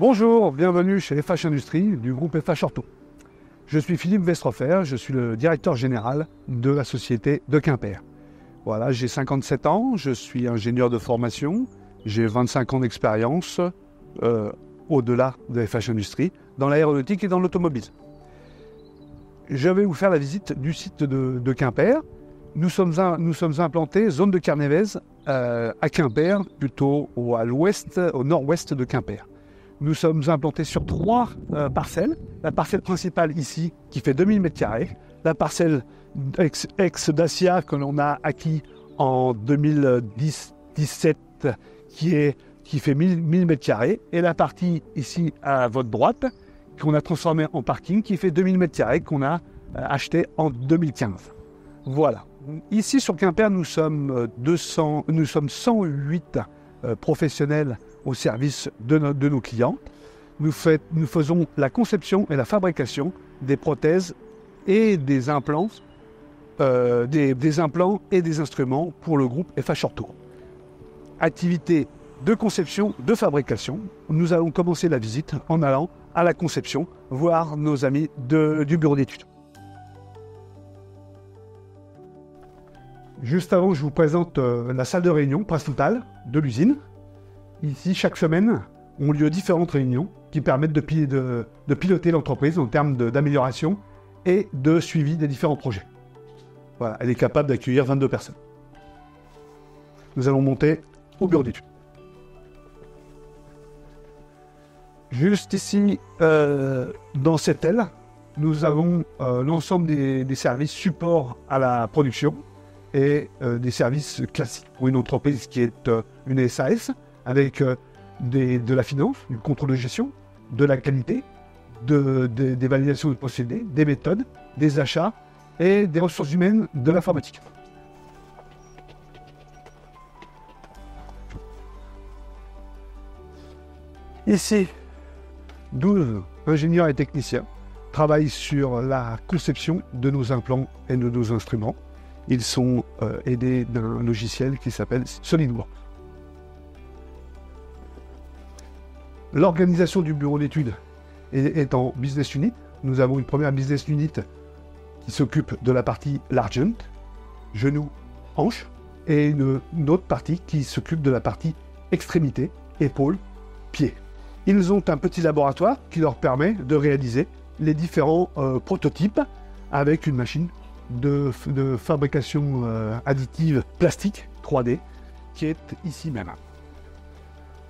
Bonjour, bienvenue chez FH Industries du groupe FH Ortho. Je suis Philippe Westrofer, je suis le directeur général de la société de Quimper. Voilà, j'ai 57 ans, je suis ingénieur de formation, j'ai 25 ans d'expérience au-delà de FH Industries, dans l'aéronautique et dans l'automobile. Je vais vous faire la visite du site de Quimper. Nous sommes implantés zone de Carnévez à Quimper, plutôt à l'ouest, au nord-ouest de Quimper. Nous sommes implantés sur 3 parcelles. La parcelle principale ici, qui fait 2000 m². La parcelle ex-Dacia que l'on a acquis en 2017, qui fait 1000 m². Et la partie ici à votre droite, qu'on a transformée en parking, qui fait 2000 m², qu'on a acheté en 2015. Voilà. Ici sur Quimper, nous sommes 108 professionnels au service de nos clients. Nous faisons la conception et la fabrication des prothèses et des implants, des implants et des instruments pour le groupe FH Ortho. Activité de conception, de fabrication. Nous allons commencer la visite en allant à la conception, voir nos amis du bureau d'études. Juste avant, je vous présente la salle de réunion principale de l'usine. Ici, chaque semaine, ont lieu différentes réunions qui permettent de piloter l'entreprise en termes d'amélioration et de suivi des différents projets. Voilà, elle est capable d'accueillir 22 personnes. Nous allons monter au bureau d'études. Juste ici, dans cette aile, nous avons l'ensemble des services support à la production et des services classiques pour une entreprise qui est une SAS, avec de la finance, du contrôle de gestion, de la qualité, des validations de procédés, des méthodes, des achats et des ressources humaines de l'informatique. Ici, 12 ingénieurs et techniciens travaillent sur la conception de nos implants et de nos instruments. Ils sont aidés d'un logiciel qui s'appelle SolidWorks. L'organisation du bureau d'études est en business unit. Nous avons une première business unit qui s'occupe de la partie largent, genoux, hanches, et une autre partie qui s'occupe de la partie extrémité, épaules, pieds. Ils ont un petit laboratoire qui leur permet de réaliser les différents prototypes avec une machine de fabrication additive plastique 3D qui est ici même.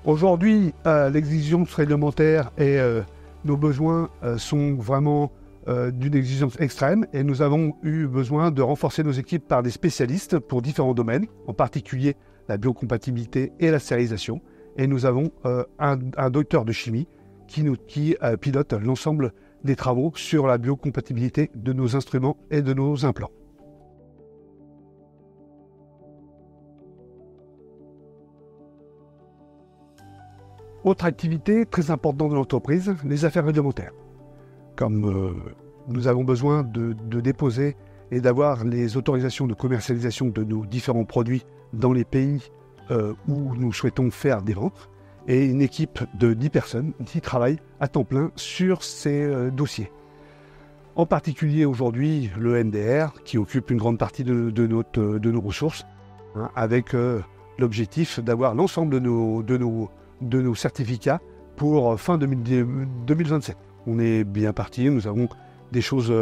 Aujourd'hui, l'exigence réglementaire et nos besoins sont vraiment d'une exigence extrême et nous avons eu besoin de renforcer nos équipes par des spécialistes pour différents domaines, en particulier la biocompatibilité et la stérilisation. Et nous avons un docteur de chimie qui pilote l'ensemble des travaux sur la biocompatibilité de nos instruments et de nos implants. Autre activité très importante de l'entreprise, les affaires réglementaires. Comme nous avons besoin de déposer et d'avoir les autorisations de commercialisation de nos différents produits dans les pays où nous souhaitons faire des ventes, et une équipe de 10 personnes qui travaillent à temps plein sur ces dossiers. En particulier aujourd'hui le MDR qui occupe une grande partie de nos ressources, hein, avec l'objectif d'avoir l'ensemble de nos certificats pour fin 2027. On est bien parti, nous avons des choses,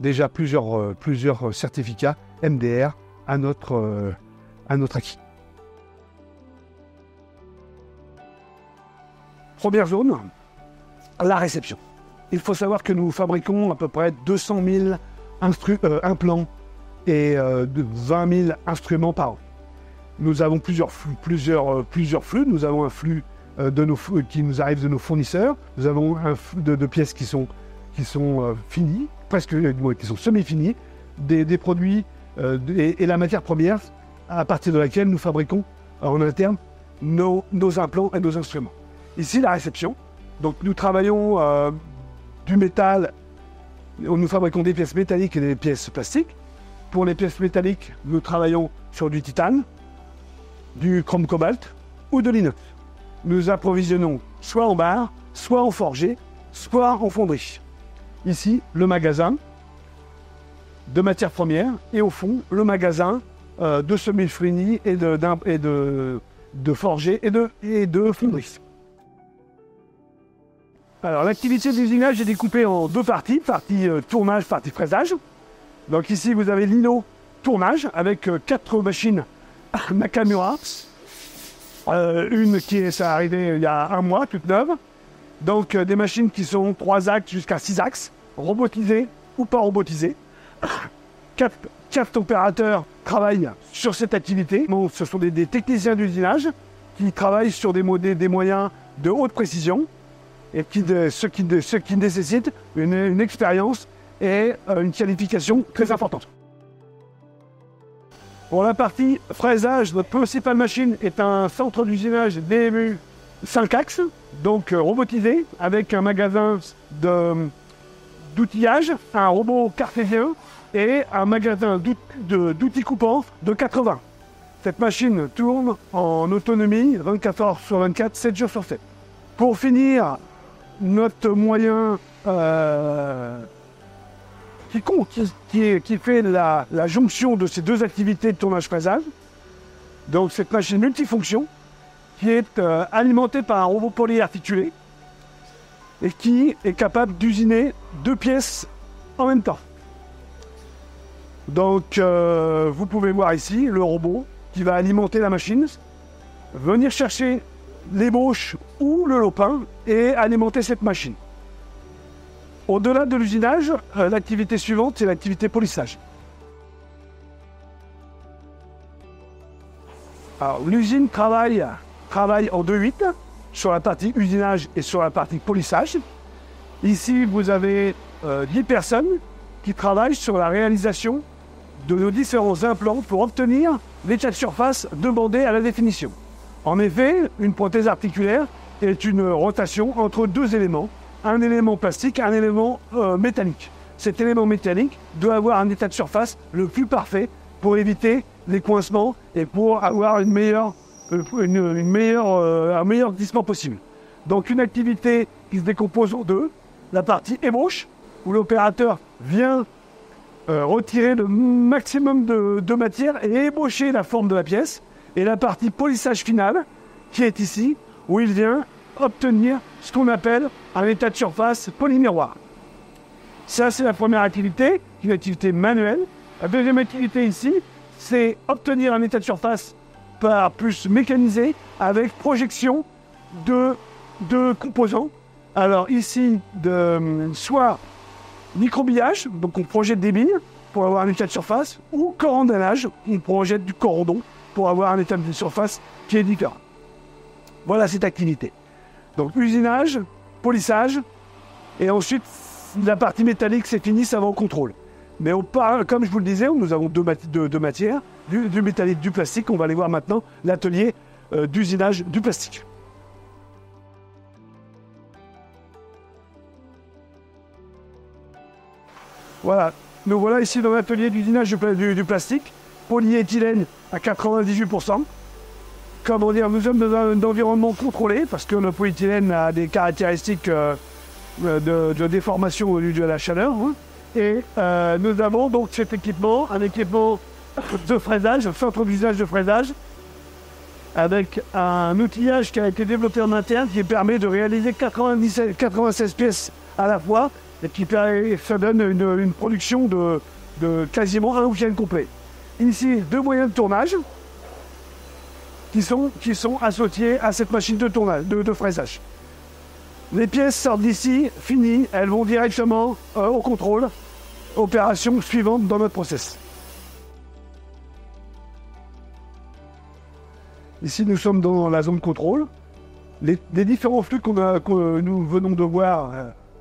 déjà plusieurs certificats MDR à notre acquis. Première zone, la réception. Il faut savoir que nous fabriquons à peu près 200 000 implants et 20 000 instruments par an. Nous avons plusieurs flux. Nous avons un flux qui nous arrive de nos fournisseurs. Nous avons un flux de pièces qui sont finies, qui sont semi-finies, des produits et la matière première à partir de laquelle nous fabriquons en interne nos implants et nos instruments. Ici, la réception. Donc, nous travaillons du métal. Nous fabriquons des pièces métalliques et des pièces plastiques. Pour les pièces métalliques, nous travaillons sur du titane, du chrome cobalt ou de l'inox. Nous approvisionnons soit en barre, soit en forgé, soit en fonderie. Ici, le magasin de matières premières et au fond, le magasin de semi-frini et de forgé et de fonderie. Alors, l'activité d'usinage est découpée en deux parties, partie tournage, partie fraisage. Donc ici, vous avez l'îlot tournage avec 4 machines Nakamura. Une qui est arrivée il y a 1 mois, toute neuve. Donc des machines qui sont 3 axes jusqu'à 6 axes, robotisées ou pas robotisées. 4 opérateurs travaillent sur cette activité. Bon, ce sont des techniciens d'usinage qui travaillent sur des moyens de haute précision et ce qui nécessite une expérience et une qualification très importante. Pour la partie fraisage, notre principale machine est un centre d'usinage DMU 5 axes, donc robotisé, avec un magasin d'outillage, un robot cartésien et un magasin d'outils coupants de 80. Cette machine tourne en autonomie 24 heures sur 24, 7 jours sur 7. Pour finir, notre moyen qui fait la jonction de ces deux activités de tournage-fraisage, donc cette machine multifonction, qui est alimentée par un robot polyarticulé et qui est capable d'usiner 2 pièces en même temps. Donc vous pouvez voir ici le robot qui va alimenter la machine, venir chercher l'ébauche ou le lopin et alimenter cette machine. Au-delà de l'usinage, l'activité suivante, c'est l'activité polissage. Alors, l'usine travaille en 2-8 sur la partie usinage et sur la partie polissage. Ici, vous avez 10 personnes qui travaillent sur la réalisation de nos différents implants pour obtenir l'état de surface demandé à la définition. En effet, une prothèse articulaire est une rotation entre 2 éléments, un élément plastique et un élément métallique. Cet élément métallique doit avoir un état de surface le plus parfait pour éviter les coincements et pour avoir un meilleur glissement possible. Donc une activité qui se décompose en 2, la partie ébauche, où l'opérateur vient retirer le maximum de matière et ébaucher la forme de la pièce, et la partie polissage final, qui est ici, où il vient obtenir ce qu'on appelle un état de surface polymiroir. Ça, c'est la première activité, une activité manuelle. La deuxième activité ici, c'est obtenir un état de surface par plus mécanisé avec projection de composants. Alors ici, soit microbillage, donc on projette des billes pour avoir un état de surface, ou corandonnage, on projette du corondon pour avoir un état de surface qui est différent. Voilà cette activité. Donc usinage, polissage, et ensuite la partie métallique c'est fini, ça va au contrôle. Mais comme je vous le disais, nous avons deux matières, du métallique, du plastique. On va aller voir maintenant l'atelier d'usinage du plastique. Voilà, nous voilà ici dans l'atelier d'usinage du plastique, polyéthylène à 98%. Comment dire, nous sommes dans un environnement contrôlé parce que le polyéthylène a des caractéristiques de déformation au lieu de la chaleur. Hein. Et nous avons donc cet équipement, un équipement de fraisage, un centre d'usage de fraisage, avec un outillage qui a été développé en interne qui permet de réaliser 96 pièces à la fois et ça donne une production de quasiment un week-end complet. Ici, 2 moyens de tournage qui sont associés à cette machine de tournage, de fraisage. Les pièces sortent d'ici, finies, elles vont directement au contrôle, opération suivante dans notre process. Ici, nous sommes dans la zone contrôle. Les différents flux que nous venons de voir,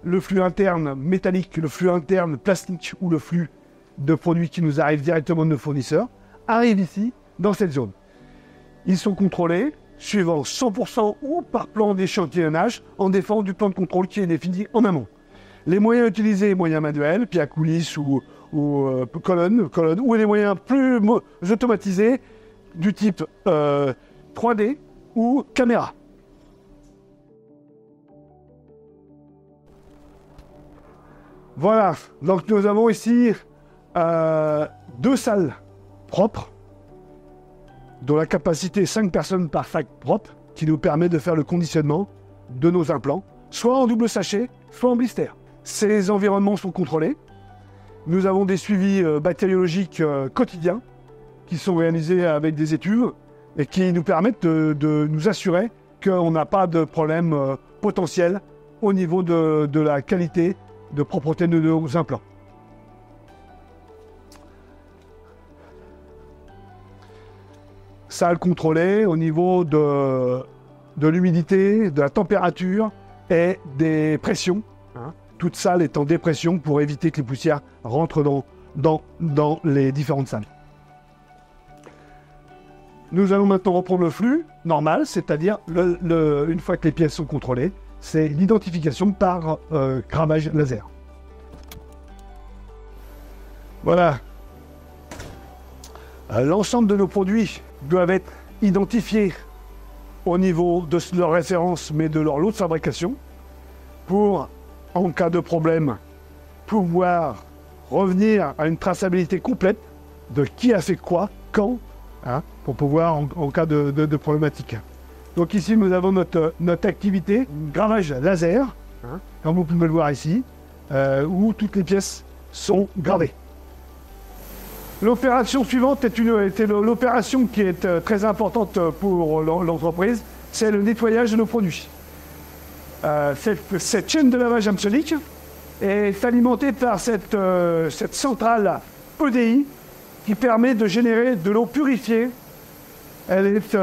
le flux interne métallique, le flux interne plastique ou le flux de produits qui nous arrivent directement de nos fournisseurs, arrivent ici, dans cette zone. Ils sont contrôlés, suivant 100% ou par plan d'échantillonnage, en défense du plan de contrôle qui est défini en amont. Les moyens utilisés, moyens manuels, puis à coulisses ou colonnes, ou les moyens plus automatisés, du type 3D ou caméra. Voilà, donc nous avons ici 2 salles propres, dont la capacité est 5 personnes par sac propre, qui nous permet de faire le conditionnement de nos implants, soit en double sachet, soit en blister. Ces environnements sont contrôlés. Nous avons des suivis bactériologiques quotidiens qui sont réalisés avec des études et qui nous permettent de nous assurer qu'on n'a pas de problème potentiel au niveau de la qualité de propreté de nos implants. Salle contrôlée au niveau de l'humidité, de la température et des pressions. Toute salle est en dépression pour éviter que les poussières rentrent dans les différentes salles. Nous allons maintenant reprendre le flux normal, c'est-à-dire une fois que les pièces sont contrôlées, c'est l'identification par gravage laser. Voilà. L'ensemble de nos produits doivent être identifiés au niveau de leur référence, mais de leur lot de fabrication, pour, en cas de problème, pouvoir revenir à une traçabilité complète de qui a fait quoi, quand, pour pouvoir, en cas de problématique. Donc ici, nous avons notre activité, gravage laser, comme vous pouvez le voir ici, où toutes les pièces sont gravées. L'opération suivante était l'opération qui est très importante pour l'entreprise, c'est le nettoyage de nos produits. Cette chaîne de lavage Amsonic est alimentée par cette centrale EDI qui permet de générer de l'eau purifiée. Elle est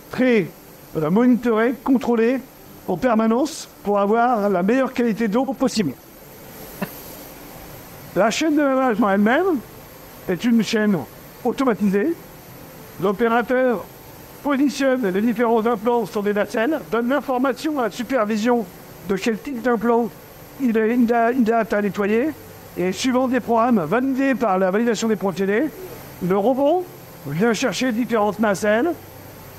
très monitorée, contrôlée en permanence pour avoir la meilleure qualité d'eau possible. La chaîne de lavage en elle-même est une chaîne automatisée. L'opérateur positionne les différents implants sur des nacelles, donne l'information à la supervision de quel type d'implant il a à nettoyer, et suivant des programmes validés par la validation des procédés, le robot vient chercher différentes nacelles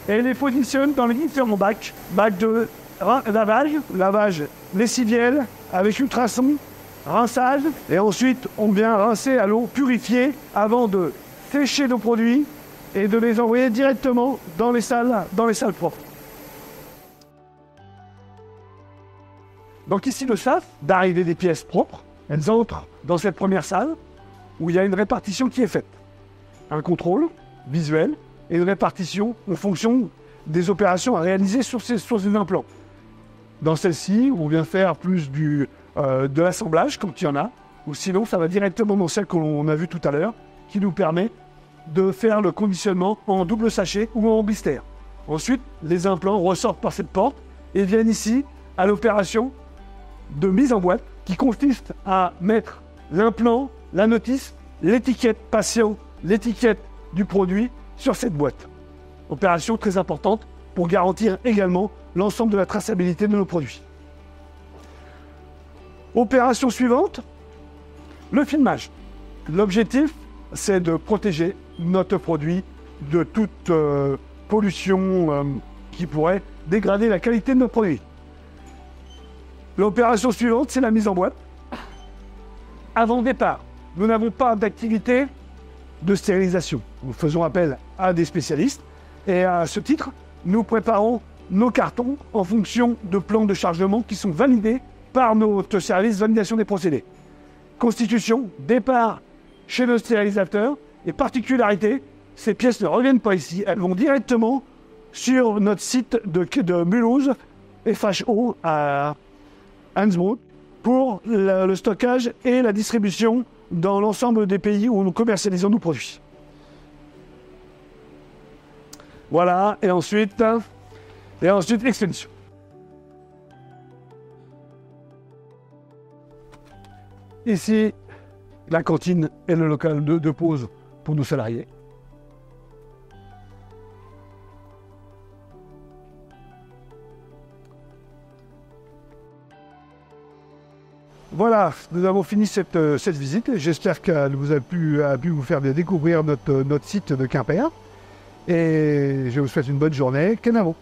et les positionne dans les différents bacs de lavage lessiviel avec ultrasons, rinçage, et ensuite on vient rincer à l'eau purifiée avant de sécher nos produits et de les envoyer directement dans les salles propres. Donc ici le SAF, d'arrivée des pièces propres, elles entrent dans cette première salle où il y a une répartition qui est faite. Un contrôle visuel et une répartition en fonction des opérations à réaliser sur ces implants. Dans celle-ci, on vient faire plus de l'assemblage, quand il y en a, ou sinon ça va directement dans celle qu'on a vue tout à l'heure, qui nous permet de faire le conditionnement en double sachet ou en blister. Ensuite, les implants ressortent par cette porte et viennent ici à l'opération de mise en boîte qui consiste à mettre l'implant, la notice, l'étiquette patient, l'étiquette du produit sur cette boîte. Opération très importante pour garantir également l'ensemble de la traçabilité de nos produits. Opération suivante, le filmage. L'objectif, c'est de protéger notre produit de toute pollution qui pourrait dégrader la qualité de notre produit. L'opération suivante, c'est la mise en boîte. Avant le départ, nous n'avons pas d'activité de stérilisation. Nous faisons appel à des spécialistes et à ce titre, nous préparons nos cartons en fonction de plans de chargement qui sont validés par notre service de validation des procédés. Constitution, départ chez le stérilisateur et particularité, ces pièces ne reviennent pas ici, elles vont directement sur notre site de Mulhouse, FHO à Innsbruck, pour le stockage et la distribution dans l'ensemble des pays où nous commercialisons nos produits. Voilà, et ensuite expédition. Ici, la cantine et le local de pause pour nos salariés. Voilà, nous avons fini cette visite. J'espère qu'elle vous a pu vous faire découvrir notre site de Quimper. Et je vous souhaite une bonne journée. Kenavo.